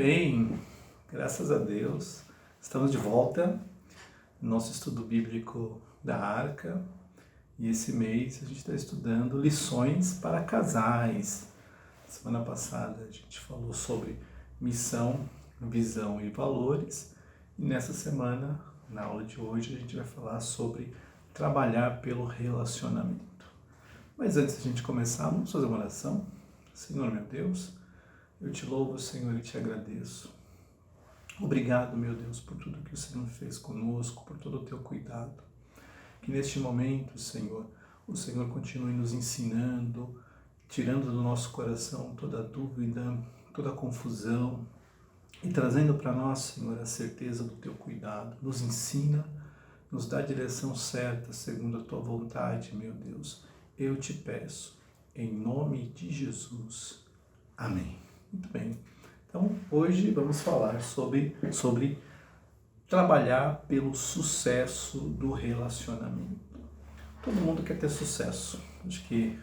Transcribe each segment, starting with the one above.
bem, graças a Deus. Estamos de volta no nosso estudo bíblico da Arca e esse mês a gente está estudando lições para casais. Semana passada a gente falou sobre missão, visão e valores e nessa semana, na aula de hoje, a gente vai falar sobre trabalhar pelo relacionamento. Mas antes de a gente começar, vamos fazer uma oração. Senhor meu Deus, eu te louvo, Senhor, e te agradeço. Obrigado, meu Deus, por tudo que o Senhor fez conosco, por todo o teu cuidado. Que neste momento, Senhor, o Senhor continue nos ensinando, tirando do nosso coração toda dúvida, toda confusão e trazendo para nós, Senhor, a certeza do teu cuidado. Nos ensina, nos dá a direção certa, segundo a tua vontade, meu Deus. Eu te peço, em nome de Jesus. Amém. Muito bem. Então, hoje vamos falar sobre trabalhar pelo sucesso do relacionamento. Todo mundo quer ter sucesso. Acho que,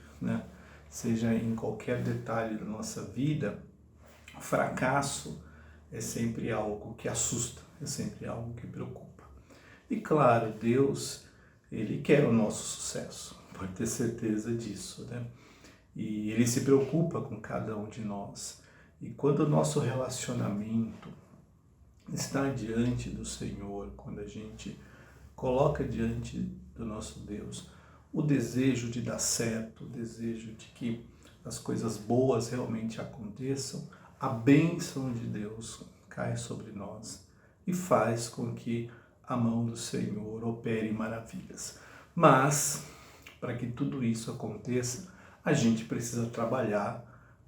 seja em qualquer detalhe da nossa vida, o fracasso é sempre algo que assusta, é sempre algo que preocupa. E claro, Deus, Ele quer o nosso sucesso, pode ter certeza disso, né? E Ele se preocupa com cada um de nós. E quando o nosso relacionamento está diante do Senhor, quando a gente coloca diante do nosso Deus o desejo de dar certo, o desejo de que as coisas boas realmente aconteçam, a bênção de Deus cai sobre nós e faz com que a mão do Senhor opere maravilhas. Mas, para que tudo isso aconteça, a gente precisa trabalhar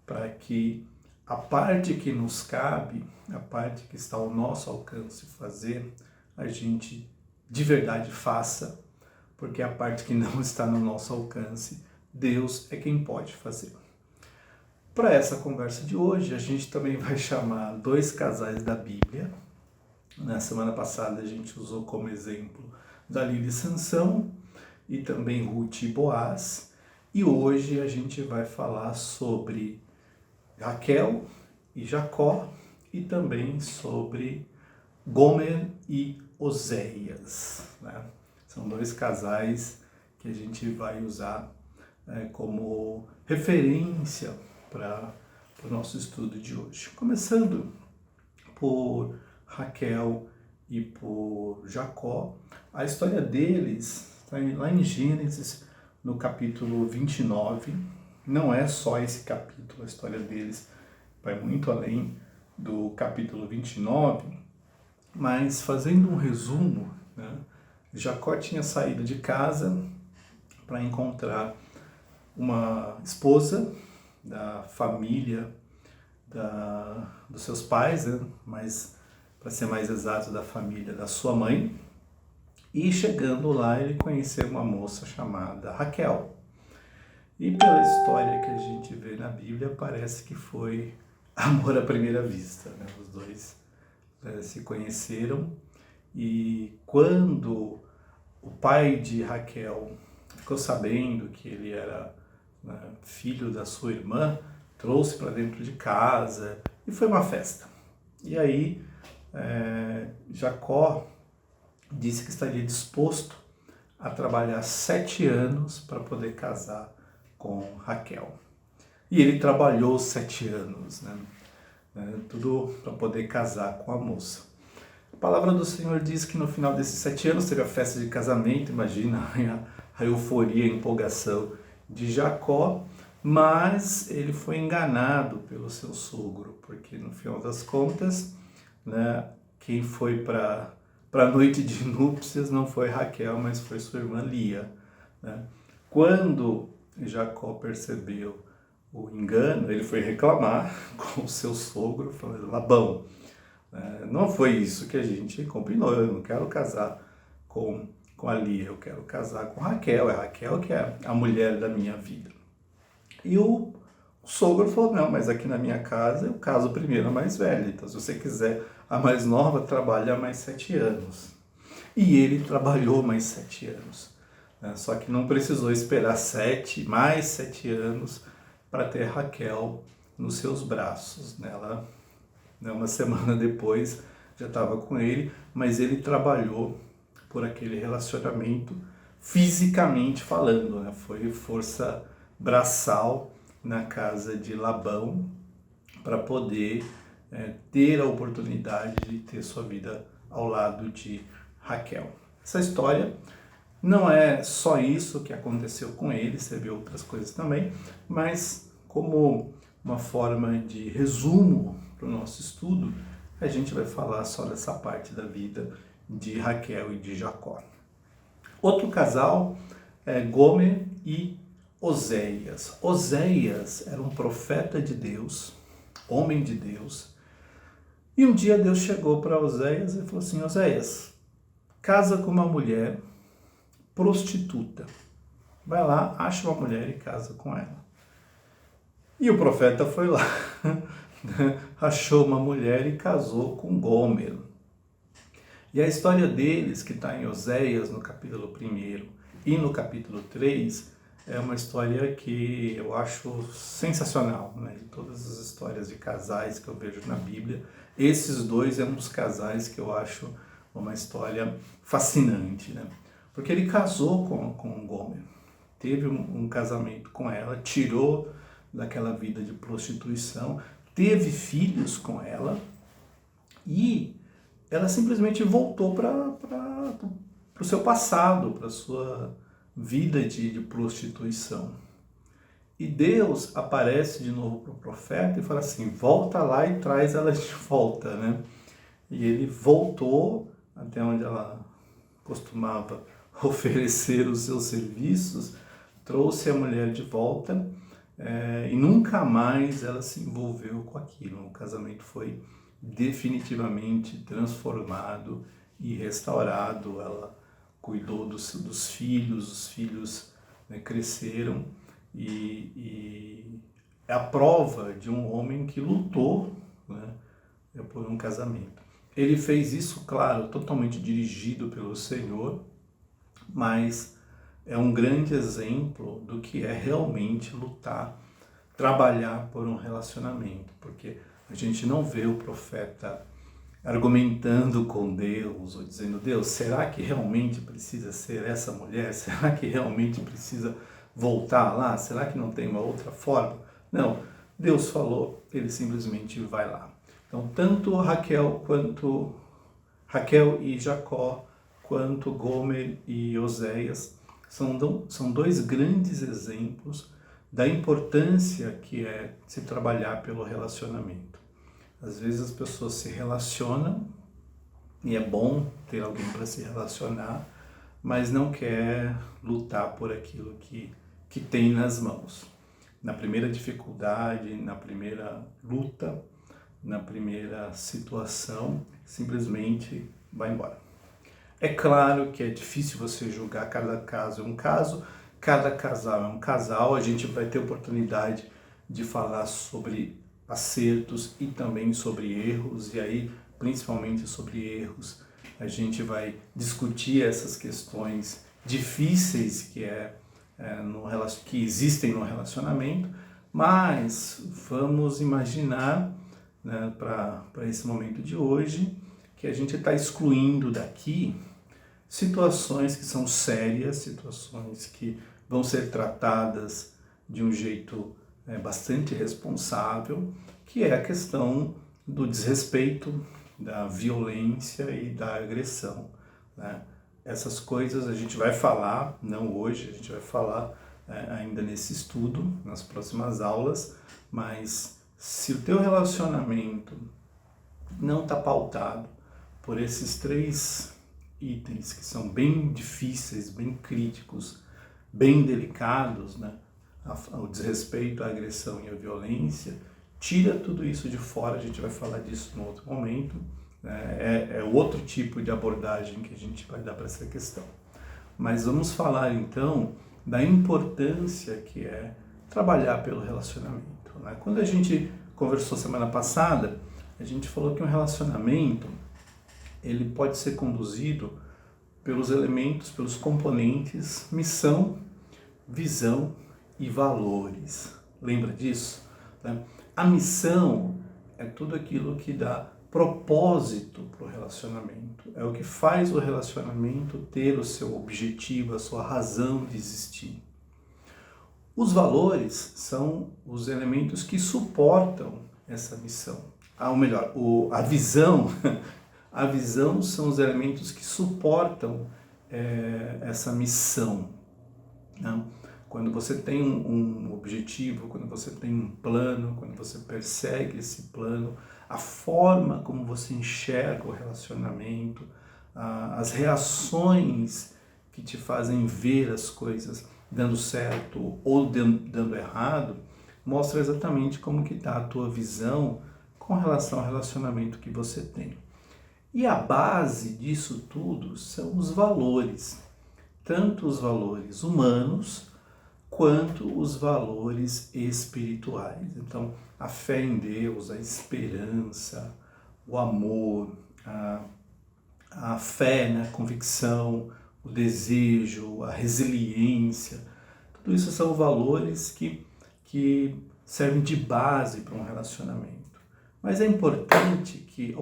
para que a parte que nos cabe, a parte que está ao nosso alcance fazer, a gente de verdade faça, porque a parte que não está no nosso alcance, Deus é quem pode fazer. Para essa conversa de hoje, a gente também vai chamar dois casais da Bíblia. Na semana passada a gente usou como exemplo Dalila e Sansão e também Ruth e Boaz. E hoje a gente vai falar sobre Raquel e Jacó e também sobre Gomer e Oséias, né? São dois casais que a gente vai usar como referência para o nosso estudo de hoje. Começando por Raquel e por Jacó, a história deles está lá em Gênesis, no capítulo 29. Não é só esse capítulo, a história deles vai muito além do capítulo 29, mas fazendo um resumo, Jacó tinha saído de casa para encontrar uma esposa da família dos seus pais, mas para ser mais exato, da família da sua mãe, e chegando lá ele conheceu uma moça chamada Raquel. E pela história que a gente vê na Bíblia, parece que foi amor à primeira vista, né? Os dois se conheceram e quando o pai de Raquel ficou sabendo que ele era filho da sua irmã, trouxe para dentro de casa e foi uma festa. E aí Jacó disse que estaria disposto a trabalhar 7 anos para poder casar com Raquel. E ele trabalhou 7 anos, tudo para poder casar com a moça. A palavra do Senhor diz que no final desses 7 anos teve a festa de casamento, imagina a euforia, a empolgação de Jacó, mas ele foi enganado pelo seu sogro, porque no final das contas, quem foi para a noite de núpcias não foi Raquel, mas foi sua irmã Lia. Quando Jacó percebeu o engano, ele foi reclamar com o seu sogro, falando: Labão, não foi isso que a gente combinou, eu não quero casar com a Lia, eu quero casar com Raquel, é Raquel que é a mulher da minha vida. E o sogro falou: não, mas aqui na minha casa eu caso primeiro a mais velha, então se você quiser a mais nova, trabalha mais 7 anos. E ele trabalhou mais 7 anos. Só que não precisou esperar mais 7 anos para ter Raquel nos seus braços. Ela né? Uma semana depois já estava com ele, mas ele trabalhou por aquele relacionamento fisicamente falando, né? Foi força braçal na casa de Labão para poder ter a oportunidade de ter sua vida ao lado de Raquel. Essa história não é só isso que aconteceu com ele, você vê outras coisas também, mas como uma forma de resumo para o nosso estudo, a gente vai falar só dessa parte da vida de Raquel e de Jacó. Outro casal é Gomer e Oséias. Oséias era um profeta de Deus, homem de Deus, e um dia Deus chegou para Oséias e falou assim: Oséias, casa com uma mulher prostituta. Vai lá, acha uma mulher e casa com ela. E o profeta foi lá, achou uma mulher e casou com Gomer. E a história deles, que está em Oséias, no capítulo 1 e no capítulo 3, é uma história que eu acho sensacional, né? De todas as histórias de casais que eu vejo na Bíblia, esses dois é um dos casais que eu acho uma história fascinante, né? Porque ele casou com Gomer, teve um casamento com ela, tirou daquela vida de prostituição, teve filhos com ela e ela simplesmente voltou para o seu passado, para a sua vida de prostituição. E Deus aparece de novo para o profeta e fala assim: volta lá e traz ela de volta, né? E ele voltou até onde ela costumava oferecer os seus serviços, trouxe a mulher de volta e nunca mais ela se envolveu com aquilo. O casamento foi definitivamente transformado e restaurado. Ela cuidou dos filhos, os filhos, né, cresceram e é a prova de um homem que lutou, né, por um casamento. Ele fez isso, claro, totalmente dirigido pelo Senhor, mas é um grande exemplo do que é realmente lutar, trabalhar por um relacionamento, porque a gente não vê o profeta argumentando com Deus ou dizendo: Deus, será que realmente precisa ser essa mulher? Será que realmente precisa voltar lá? Será que não tem uma outra forma? Não, Deus falou, ele simplesmente vai lá. Então, tanto Raquel e Jacó, quanto Gomer e Oséias, são dois grandes exemplos da importância que é se trabalhar pelo relacionamento. Às vezes as pessoas se relacionam, e é bom ter alguém para se relacionar, mas não quer lutar por aquilo que tem nas mãos. Na primeira dificuldade, na primeira luta, na primeira situação, simplesmente vai embora. É claro que é difícil você julgar, cada caso é um caso, cada casal é um casal. A gente vai ter oportunidade de falar sobre acertos e também sobre erros, e aí, principalmente sobre erros, a gente vai discutir essas questões difíceis que existem no relacionamento, mas vamos imaginar, né, para esse momento de hoje, que a gente está excluindo daqui situações que são sérias, situações que vão ser tratadas de um jeito bastante responsável, que é a questão do desrespeito, da violência e da agressão, né? Essas coisas a gente vai falar, não hoje, a gente vai falar ainda nesse estudo, nas próximas aulas, mas se o teu relacionamento não está pautado por esses 3 itens que são bem difíceis, bem críticos, bem delicados, né? O desrespeito, a agressão e a violência, tira tudo isso de fora. A gente vai falar disso em outro momento, né? É outro tipo de abordagem que a gente vai dar para essa questão. Mas vamos falar então da importância que é trabalhar pelo relacionamento, né? Quando a gente conversou semana passada, a gente falou que um relacionamento ele pode ser conduzido pelos elementos, pelos componentes, missão, visão e valores. Lembra disso? A missão é tudo aquilo que dá propósito para o relacionamento. É o que faz o relacionamento ter o seu objetivo, a sua razão de existir. Os valores são os elementos que suportam essa missão. Ou melhor, a visão, a visão são os elementos que suportam essa missão. Né? Quando você tem um objetivo, quando você tem um plano, quando você persegue esse plano, a forma como você enxerga o relacionamento, as reações que te fazem ver as coisas dando certo ou dando errado, mostra exatamente como que está a tua visão com relação ao relacionamento que você tem. E a base disso tudo são os valores, tanto os valores humanos quanto os valores espirituais. Então, a fé em Deus, a esperança, o amor, a fé, né, a convicção, o desejo, a resiliência, tudo isso são valores que servem de base para um relacionamento. Mas é importante que,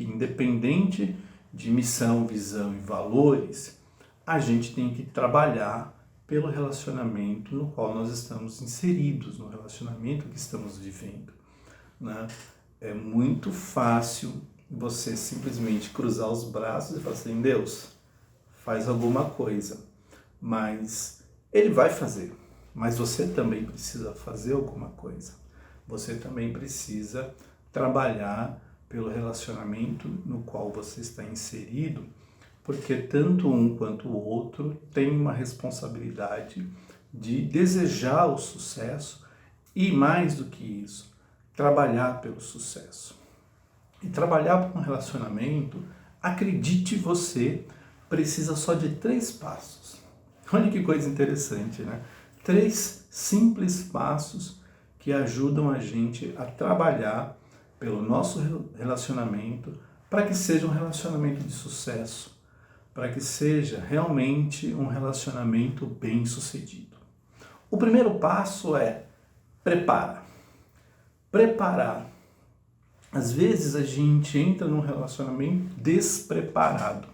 independente de missão, visão e valores, a gente tem que trabalhar pelo relacionamento no qual nós estamos inseridos, no relacionamento que estamos vivendo. Né? É muito fácil você simplesmente cruzar os braços e falar assim, Deus, faz alguma coisa, mas Ele vai fazer, mas você também precisa fazer alguma coisa. Você também precisa trabalhar pelo relacionamento no qual você está inserido, porque tanto um quanto o outro tem uma responsabilidade de desejar o sucesso e, mais do que isso, trabalhar pelo sucesso. E trabalhar por um relacionamento, acredite você, precisa só de 3 passos. Olha que coisa interessante, né? 3 simples passos que ajudam a gente a trabalhar pelo nosso relacionamento para que seja um relacionamento de sucesso, para que seja realmente um relacionamento bem-sucedido. O primeiro passo é preparar. Preparar. Às vezes a gente entra num relacionamento despreparado,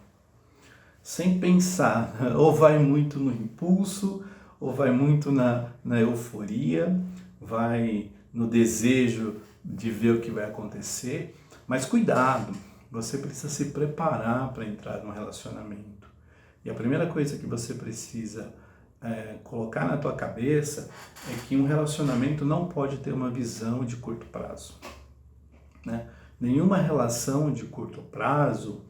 sem pensar, ou vai muito no impulso, ou vai muito na euforia, vai no desejo de ver o que vai acontecer, mas cuidado, você precisa se preparar para entrar num relacionamento. E a primeira coisa que você precisa colocar na tua cabeça é que um relacionamento não pode ter uma visão de curto prazo. Né? Nenhuma relação de curto prazo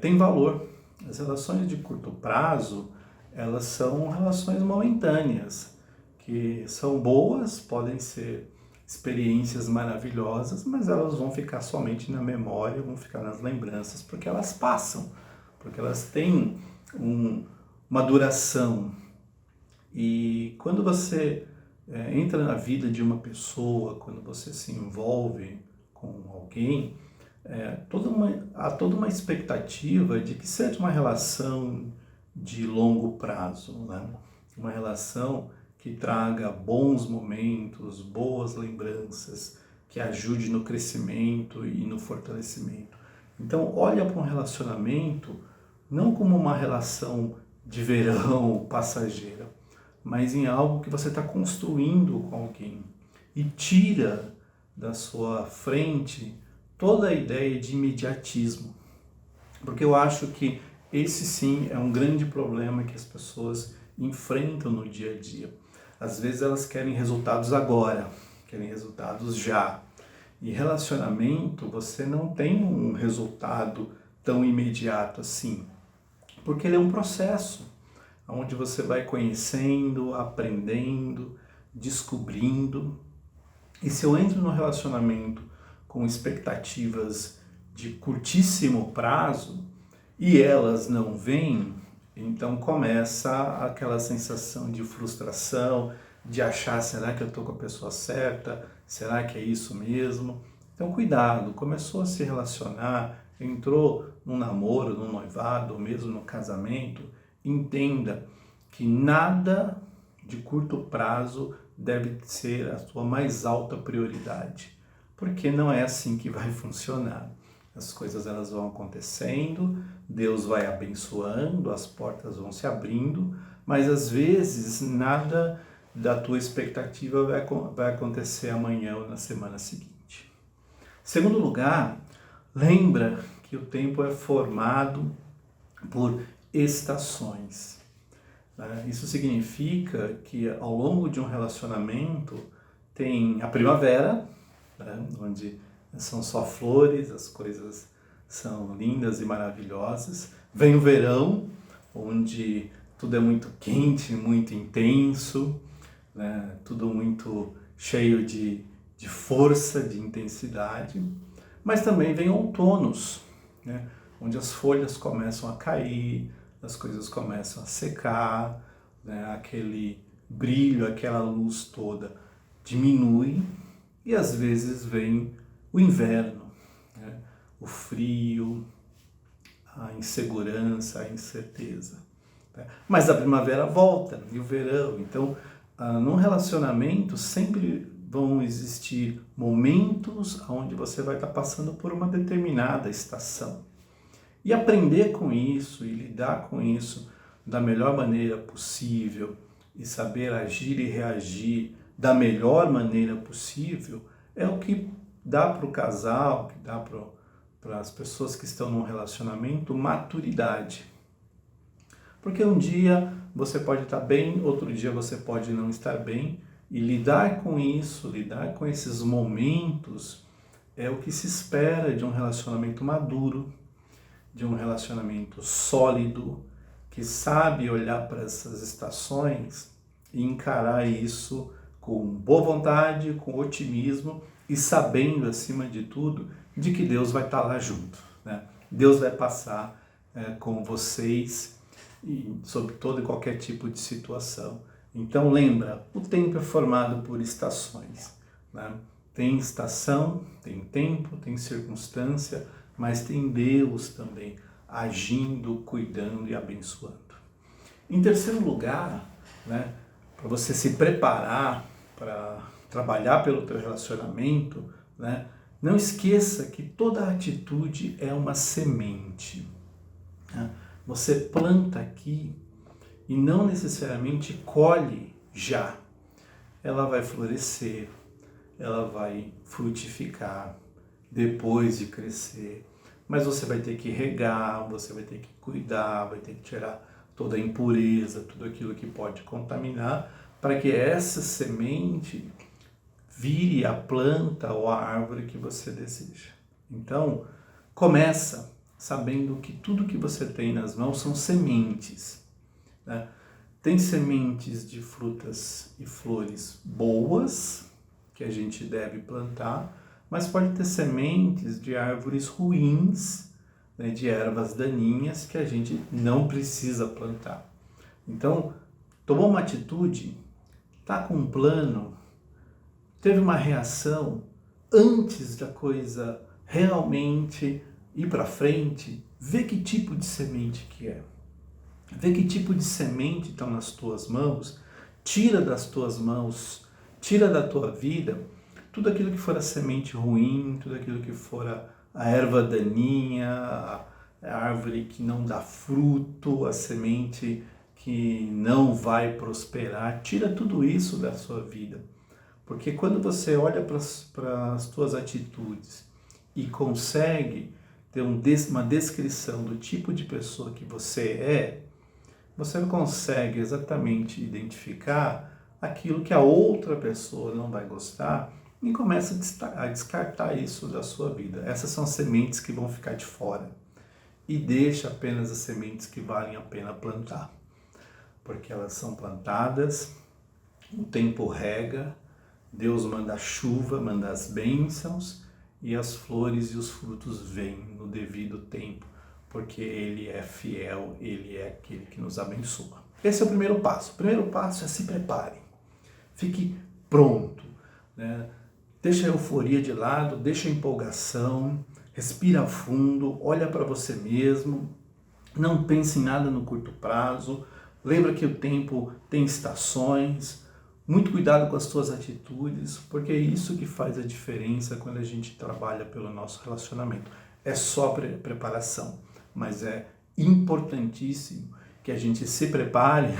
tem valor. As relações de curto prazo, elas são relações momentâneas, que são boas, podem ser experiências maravilhosas, mas elas vão ficar somente na memória, vão ficar nas lembranças, porque elas passam, porque elas têm uma duração. E quando você entra na vida de uma pessoa, quando você se envolve com alguém, há toda uma expectativa de que seja uma relação de longo prazo, né? Uma relação que traga bons momentos, boas lembranças, que ajude no crescimento e no fortalecimento. Então, olha para um relacionamento não como uma relação de verão passageira, mas em algo que você está construindo com alguém e tira da sua frente toda a ideia de imediatismo. Porque eu acho que esse sim é um grande problema que as pessoas enfrentam no dia a dia. Às vezes elas querem resultados agora, querem resultados já. E relacionamento, você não tem um resultado tão imediato assim, porque ele é um processo, onde você vai conhecendo, aprendendo, descobrindo. E se eu entro no relacionamento com expectativas de curtíssimo prazo e elas não vêm, então começa aquela sensação de frustração, de achar, será que eu estou com a pessoa certa? Será que é isso mesmo? Então cuidado, começou a se relacionar, entrou num namoro, num noivado, ou mesmo no casamento, entenda que nada de curto prazo deve ser a sua mais alta prioridade. porque não é assim que vai funcionar. As coisas elas vão acontecendo, Deus vai abençoando, as portas vão se abrindo, mas às vezes nada da tua expectativa vai acontecer amanhã ou na semana seguinte. Segundo lugar, lembra que o tempo é formado por estações. Isso significa que ao longo de um relacionamento tem a primavera, onde são só flores, as coisas são lindas e maravilhosas. Vem o verão, onde tudo é muito quente, muito intenso, tudo muito cheio de força, de intensidade. Mas também vem outonos, onde as folhas começam a cair, as coisas começam a secar, aquele brilho, aquela luz toda diminui e às vezes vem o inverno, o frio, a insegurança, a incerteza. Mas a primavera volta e o verão. Então, num relacionamento sempre vão existir momentos onde você vai estar passando por uma determinada estação. E aprender com isso e lidar com isso da melhor maneira possível e saber agir e reagir da melhor maneira possível é o que dá para o casal, que dá para as pessoas que estão num relacionamento, maturidade. Porque um dia você pode estar bem, outro dia você pode não estar bem, e lidar com isso, lidar com esses momentos é o que se espera de um relacionamento maduro, de um relacionamento sólido, que sabe olhar para essas estações e encarar isso com boa vontade, com otimismo e sabendo, acima de tudo, de que Deus vai estar lá junto. Deus vai passar com vocês e sobre todo e qualquer tipo de situação. Então lembra, o tempo é formado por estações. Tem estação, tem tempo, tem circunstância, mas tem Deus também agindo, cuidando e abençoando. Em terceiro lugar, para você se preparar para trabalhar pelo teu relacionamento, não esqueça que toda atitude é uma semente. Você planta aqui e não necessariamente colhe já. Ela vai florescer, ela vai frutificar depois de crescer. Mas você vai ter que regar, você vai ter que cuidar, vai ter que tirar toda a impureza, tudo aquilo que pode contaminar, para que essa semente vire a planta ou a árvore que você deseja. Então, começa sabendo que tudo que você tem nas mãos são sementes. Tem sementes de frutas e flores boas, que a gente deve plantar, mas pode ter sementes de árvores ruins, de ervas daninhas que a gente não precisa plantar. Então, tomou uma atitude, está com um plano, teve uma reação, antes da coisa realmente ir para frente, vê que tipo de semente que é. Vê que tipo de semente estão nas tuas mãos, tira das tuas mãos, tira da tua vida tudo aquilo que for a semente ruim, tudo aquilo que for a erva daninha, a árvore que não dá fruto, a semente que não vai prosperar. Tira tudo isso da sua vida. Porque quando você olha para as tuas atitudes e consegue ter uma descrição do tipo de pessoa que você consegue exatamente identificar aquilo que a outra pessoa não vai gostar e começa a descartar isso da sua vida. Essas são sementes que vão ficar de fora. E deixa apenas as sementes que valem a pena plantar. Porque elas são plantadas, o tempo rega, Deus manda a chuva, manda as bênçãos e as flores e os frutos vêm no devido tempo. Porque Ele é fiel, Ele é aquele que nos abençoa. Esse é o primeiro passo. O primeiro passo é se prepare. Fique pronto. Deixa a euforia de lado, deixa a empolgação, respira fundo, olha para você mesmo, não pense em nada no curto prazo. Lembra que o tempo tem estações. Muito cuidado com as tuas atitudes, porque é isso que faz a diferença quando a gente trabalha pelo nosso relacionamento. É só preparação, mas é importantíssimo que a gente se prepare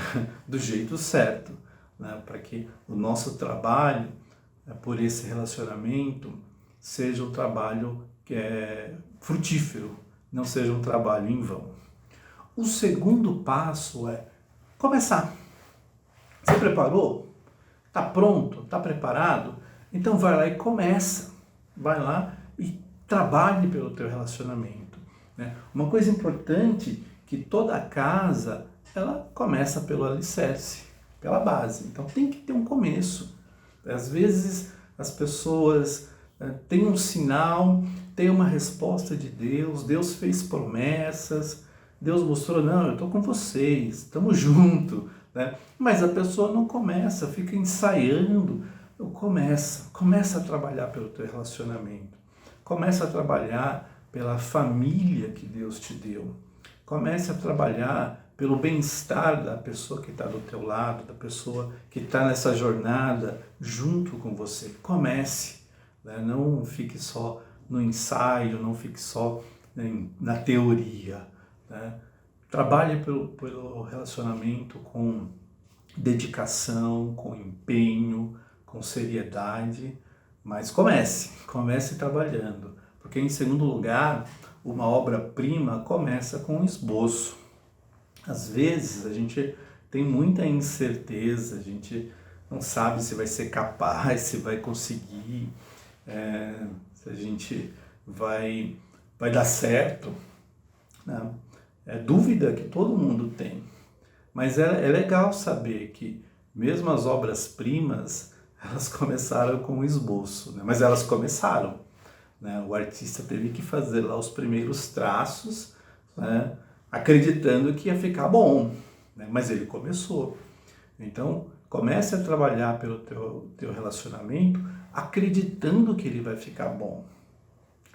do jeito certo, né? Para que o nosso trabalho por esse relacionamento seja um trabalho que é frutífero, não seja um trabalho em vão. O segundo passo é começar. Você preparou? Está pronto? Está preparado? Então vai lá e começa. Vai lá e trabalhe pelo teu relacionamento, né? Uma coisa importante que toda casa, ela começa pelo alicerce, pela base. Então tem que ter um começo. Às vezes as pessoas têm um sinal, têm uma resposta de Deus, Deus fez promessas, Deus mostrou, não, eu estou com vocês, estamos juntos, né? Mas a pessoa não começa, fica ensaiando. Começa a trabalhar pelo teu relacionamento, começa a trabalhar pela família que Deus te deu, comece a trabalhar pelo bem-estar da pessoa que está do teu lado, da pessoa que está nessa jornada junto com você. Comece, né? Não fique só no ensaio, não fique só na teoria, né? Trabalhe pelo relacionamento com dedicação, com empenho, com seriedade, mas comece trabalhando, porque em segundo lugar, uma obra-prima começa com um esboço. Às vezes a gente tem muita incerteza, a gente não sabe se vai ser capaz, se vai conseguir, se a gente vai dar certo, né? É dúvida que todo mundo tem, mas é legal saber que mesmo as obras-primas, elas começaram com um esboço, né? Mas elas começaram, né? O artista teve que fazer lá os primeiros traços, né? Acreditando que ia ficar bom, né? Mas ele começou. Então, comece a trabalhar pelo teu relacionamento acreditando que ele vai ficar bom,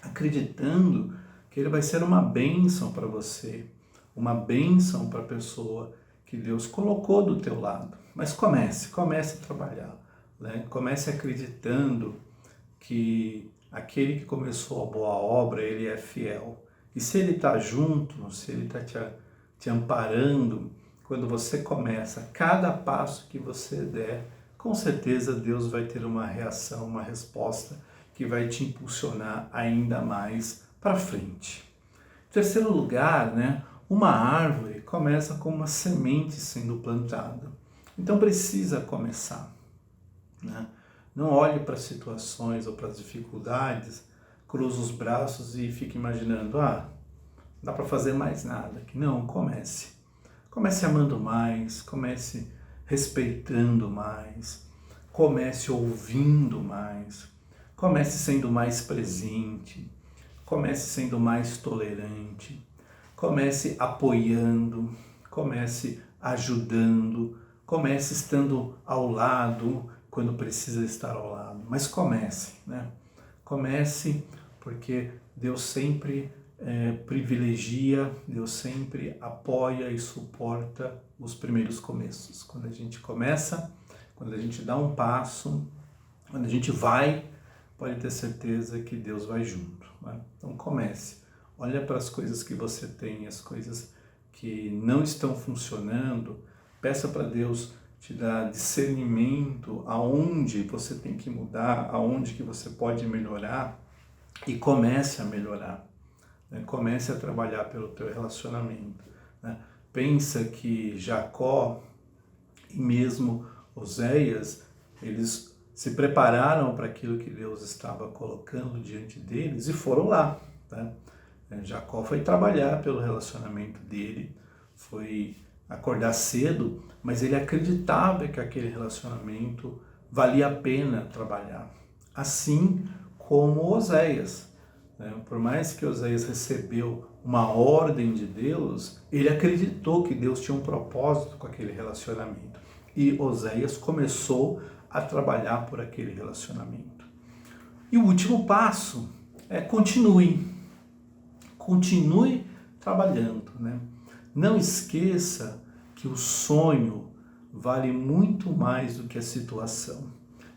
acreditando que ele vai ser uma bênção para você, uma bênção para a pessoa que Deus colocou do teu lado. Mas comece a trabalhar, né? Comece acreditando que aquele que começou a boa obra, ele é fiel. E se ele está junto, se ele está te amparando, quando você começa, cada passo que você der, com certeza Deus vai ter uma reação, uma resposta que vai te impulsionar ainda mais para frente. Em terceiro lugar, né, uma árvore começa com uma semente sendo plantada. Então precisa começar, né? Não olhe para as situações ou para as dificuldades, cruze os braços e fique imaginando, não dá para fazer mais nada. Não, comece. Comece amando mais, comece respeitando mais, comece ouvindo mais, comece sendo mais presente, comece sendo mais tolerante, comece apoiando, comece ajudando, comece estando ao lado quando precisa estar ao lado. Mas comece, né? Comece, porque Deus sempre privilegia, Deus sempre apoia e suporta os primeiros começos. Quando a gente começa, quando a gente dá um passo, quando a gente vai, pode ter certeza que Deus vai junto, né? Então comece, olha para as coisas que você tem, as coisas que não estão funcionando, peça para Deus te dar discernimento aonde você tem que mudar, aonde que você pode melhorar e comece a melhorar, né? Comece a trabalhar pelo teu relacionamento, né? Pensa que Jacó e mesmo Oséias, eles se prepararam para aquilo que Deus estava colocando diante deles e foram lá, tá? Jacó foi trabalhar pelo relacionamento dele, foi acordar cedo, mas ele acreditava que aquele relacionamento valia a pena trabalhar. Assim como Oséias, né? Por mais que Oséias recebeu uma ordem de Deus, ele acreditou que Deus tinha um propósito com aquele relacionamento. E Oséias começou a trabalhar por aquele relacionamento. E o último passo é continue trabalhando, né? Não esqueça que o sonho vale muito mais do que a situação.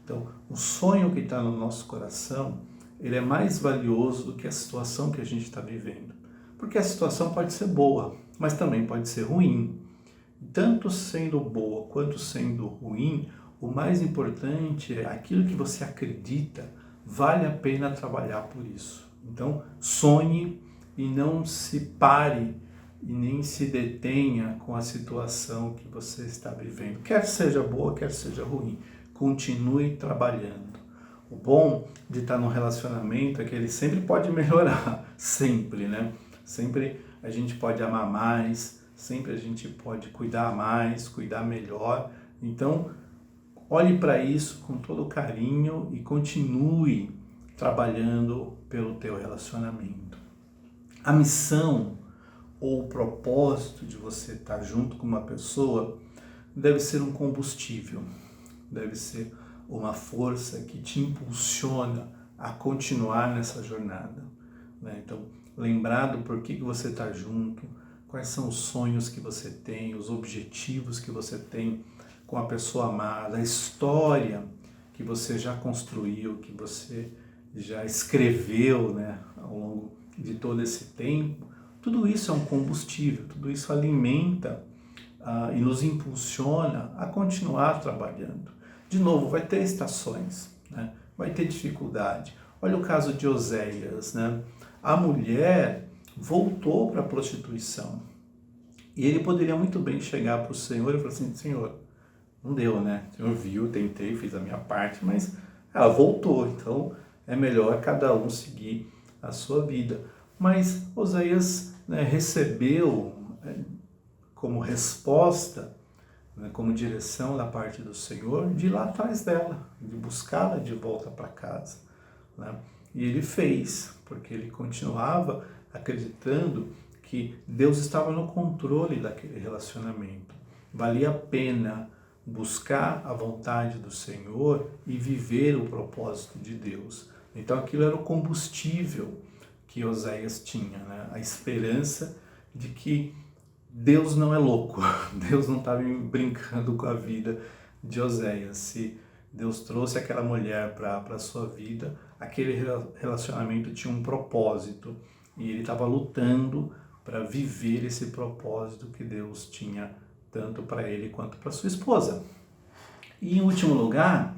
Então, o sonho que está no nosso coração, ele é mais valioso do que a situação que a gente está vivendo. Porque a situação pode ser boa, mas também pode ser ruim. Tanto sendo boa quanto sendo ruim, o mais importante é aquilo que você acredita, vale a pena trabalhar por isso. Então, sonhe e não se pare e nem se detenha com a situação que você está vivendo. Quer seja boa, quer seja ruim, continue trabalhando. O bom de estar num relacionamento é que ele sempre pode melhorar, sempre, né? Sempre a gente pode amar mais, sempre a gente pode cuidar mais, cuidar melhor. Então, olhe para isso com todo carinho e continue trabalhando pelo teu relacionamento. A missão ou o propósito de você estar junto com uma pessoa deve ser um combustível, deve ser uma força que te impulsiona a continuar nessa jornada, né? Então, lembrar do porquê que você está junto, quais são os sonhos que você tem, os objetivos que você tem com a pessoa amada, a história que você já construiu, que você já escreveu, né, ao longo de todo esse tempo. Tudo isso é um combustível, tudo isso alimenta e nos impulsiona a continuar trabalhando. De novo, vai ter estações, né? Vai ter dificuldade. Olha o caso de Oséias, né? A mulher voltou para a prostituição. E ele poderia muito bem chegar para o Senhor e falar assim: Senhor, não deu, né? O Senhor viu, tentei, fiz a minha parte, mas ela voltou. Então é melhor cada um seguir a sua vida. Mas Oséias, né, recebeu como resposta, né, como direção da parte do Senhor, de ir lá atrás dela, de buscá-la de volta para casa, né? E ele fez, porque ele continuava acreditando que Deus estava no controle daquele relacionamento. Valia a pena buscar a vontade do Senhor e viver o propósito de Deus. Então aquilo era o combustível que Oséias tinha, né? A esperança de que Deus não é louco, Deus não estava brincando com a vida de Oséias. Se Deus trouxe aquela mulher para a sua vida, aquele relacionamento tinha um propósito e ele estava lutando para viver esse propósito que Deus tinha tanto para ele quanto para sua esposa. E em último lugar,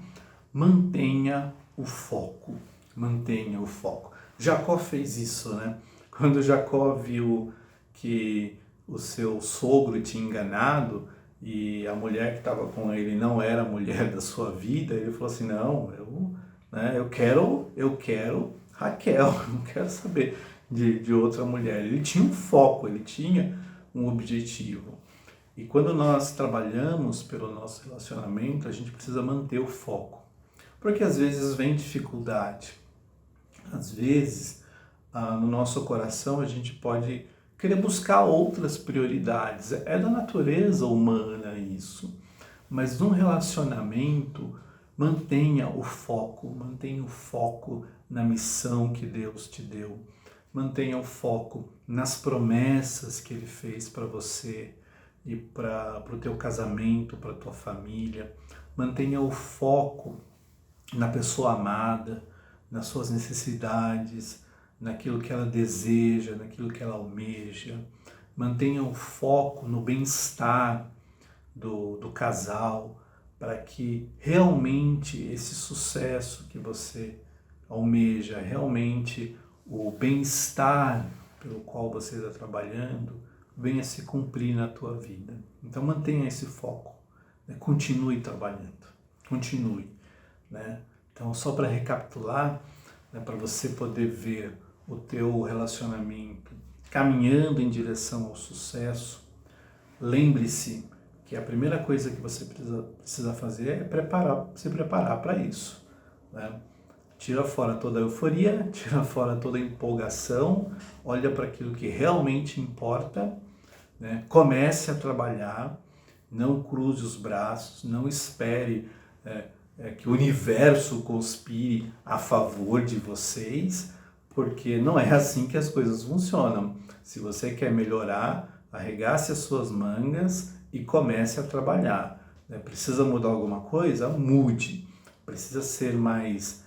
mantenha o foco. Mantenha o foco. Jacó fez isso, né? Quando Jacó viu que o seu sogro tinha enganado e a mulher que estava com ele não era a mulher da sua vida, ele falou assim: não, eu quero Raquel, não quero saber de outra mulher. Ele tinha um foco, ele tinha um objetivo. E quando nós trabalhamos pelo nosso relacionamento, a gente precisa manter o foco. Porque às vezes vem dificuldade. Às vezes, no nosso coração, a gente pode querer buscar outras prioridades. É da natureza humana isso. Mas num relacionamento, mantenha o foco na missão que Deus te deu. Mantenha o foco nas promessas que Ele fez para você e para o teu casamento, para a tua família. Mantenha o foco na pessoa amada, nas suas necessidades, naquilo que ela deseja, naquilo que ela almeja. Mantenha o foco no bem-estar do casal, para que realmente esse sucesso que você almeja, realmente o bem-estar pelo qual você está trabalhando, venha se cumprir na tua vida. Então mantenha esse foco, né? Continue trabalhando, continue, né? Então, só para recapitular, né, para você poder ver o teu relacionamento caminhando em direção ao sucesso, lembre-se que a primeira coisa que você precisa fazer é se preparar para isso, né? Tira fora toda a euforia, tira fora toda a empolgação, olha para aquilo que realmente importa, né? Comece a trabalhar, não cruze os braços, não espere que o universo conspire a favor de vocês, porque não é assim que as coisas funcionam. Se você quer melhorar, arregace as suas mangas e comece a trabalhar. né? Precisa mudar alguma coisa? Mude. Precisa ser mais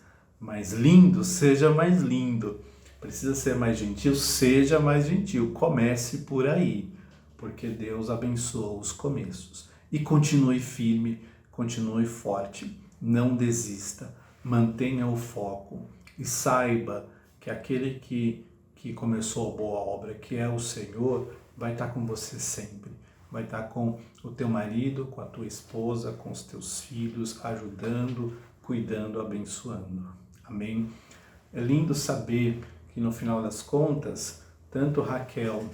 lindo? Seja mais lindo. Precisa ser mais gentil? Seja mais gentil. Comece por aí, porque Deus abençoa os começos. E continue firme, continue forte. Não desista. Mantenha o foco. E saiba que aquele que começou a boa obra, que é o Senhor, vai estar com você sempre. Vai estar com o teu marido, com a tua esposa, com os teus filhos, ajudando, cuidando, abençoando. Amém? É lindo saber que no final das contas, tanto Raquel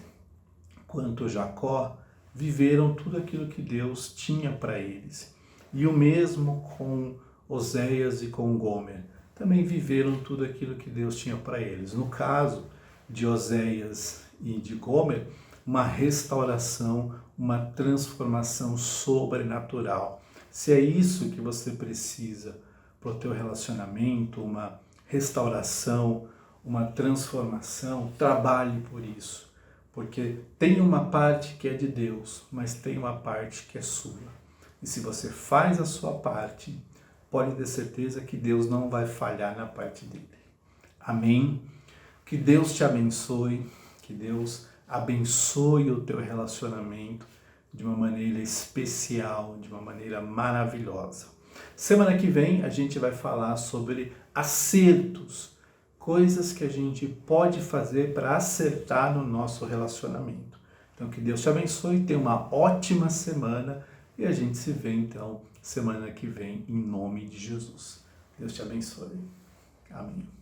quanto Jacó viveram tudo aquilo que Deus tinha para eles. E o mesmo com Oséias e com Gomer. Também viveram tudo aquilo que Deus tinha para eles. No caso de Oséias e de Gomer, uma restauração, uma transformação sobrenatural. Se é isso que você precisa para o teu relacionamento, uma restauração, uma transformação, trabalhe por isso. Porque tem uma parte que é de Deus, mas tem uma parte que é sua. E se você faz a sua parte, pode ter certeza que Deus não vai falhar na parte dele. Amém? Que Deus te abençoe, que Deus abençoe o teu relacionamento de uma maneira especial, de uma maneira maravilhosa. Semana que vem a gente vai falar sobre acertos, coisas que a gente pode fazer para acertar no nosso relacionamento. Então que Deus te abençoe, tenha uma ótima semana e a gente se vê então semana que vem em nome de Jesus. Deus te abençoe. Amém.